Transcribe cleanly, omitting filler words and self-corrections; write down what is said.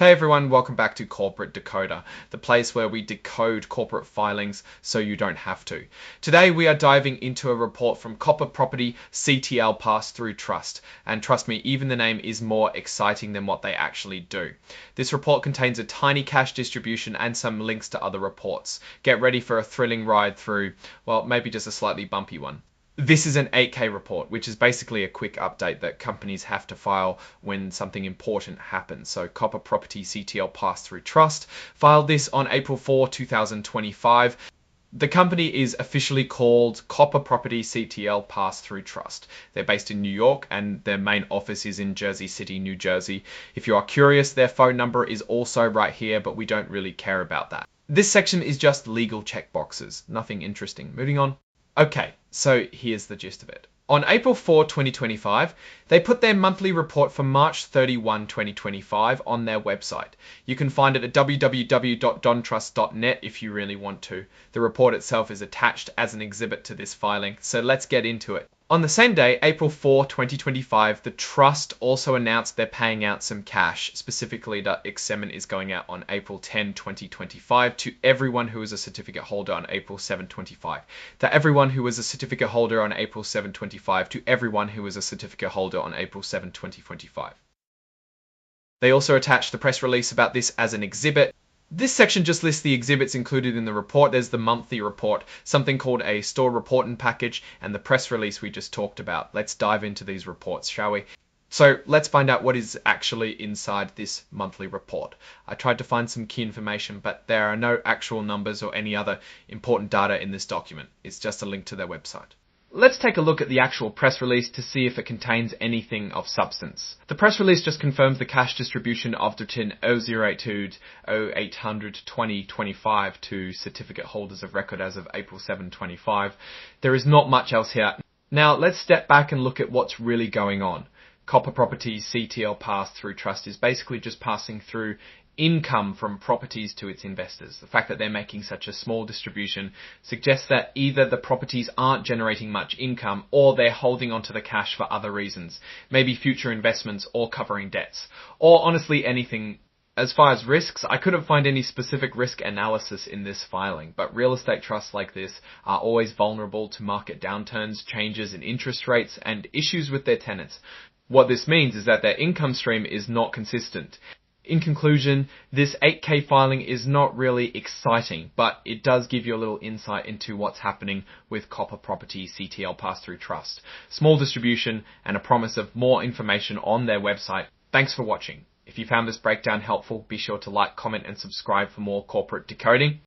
Hey everyone, welcome back to Corporate Decoder, the place where we decode corporate filings so you don't have to. Today we are diving into a report from Copper Property CTL Pass-Through Trust, and trust me, even the name is more exciting than what they actually do. This report contains a tiny cash distribution and some links to other reports. Get ready for a thrilling ride through, well, maybe just a slightly bumpy one. This is an 8K report, which is basically a quick update that companies have to file when something important happens. So Copper Property CTL Pass-Through Trust filed this on April 4, 2025. The company is officially called Copper Property CTL Pass-Through Trust. They're based in New York and their main office is in Jersey City, New Jersey. If you are curious, their phone number is also right here, but we don't really care about that. This section is just legal checkboxes, nothing interesting. Moving on. Okay, so here's the gist of it. On April 4, 2025, they put their monthly report for March 31, 2025 on their website. You can find it at www.dontrust.net if you really want to. The report itself is attached as an exhibit to this filing, so let's get into it. On the same day, April 4, 2025, the trust also announced they're paying out some cash. Specifically, that Accession is going out on April 10, 2025 to everyone who is a certificate holder on April 7, 2025. To everyone who was a certificate holder on April 7, 2025 to everyone who was a certificate holder on April 7, 2025. They also attached the press release about this as an exhibit. This section just lists the exhibits included in the report. There's the monthly report, something called a store reporting package, and the press release we just talked about. Let's dive into these reports, shall we? So let's find out what is actually inside this monthly report. I tried to find some key information, but there are no actual numbers or any other important data in this document. It's just a link to their website. Let's take a look at the actual press release to see if it contains anything of substance. The press release just confirms the cash distribution of Tin 0082 0800 2025 to certificate holders of record as of April 7, 25. There is not much else here. Now let's step back and look at what's really going on. Copper Property CTL Pass-Through Trust is basically just passing through income from properties to its investors. The fact that they're making such a small distribution suggests that either the properties aren't generating much income or they're holding onto the cash for other reasons, maybe future investments or covering debts, or honestly anything. As far as risks, I couldn't find any specific risk analysis in this filing, but real estate trusts like this are always vulnerable to market downturns, changes in interest rates, and issues with their tenants. What this means is that their income stream is not consistent. In conclusion, this 8K filing is not really exciting, but it does give you a little insight into what's happening with Copper Property CTL Pass-Through Trust. Small distribution and a promise of more information on their website. Thanks for watching. If you found this breakdown helpful, be sure to like, comment and subscribe for more corporate decoding.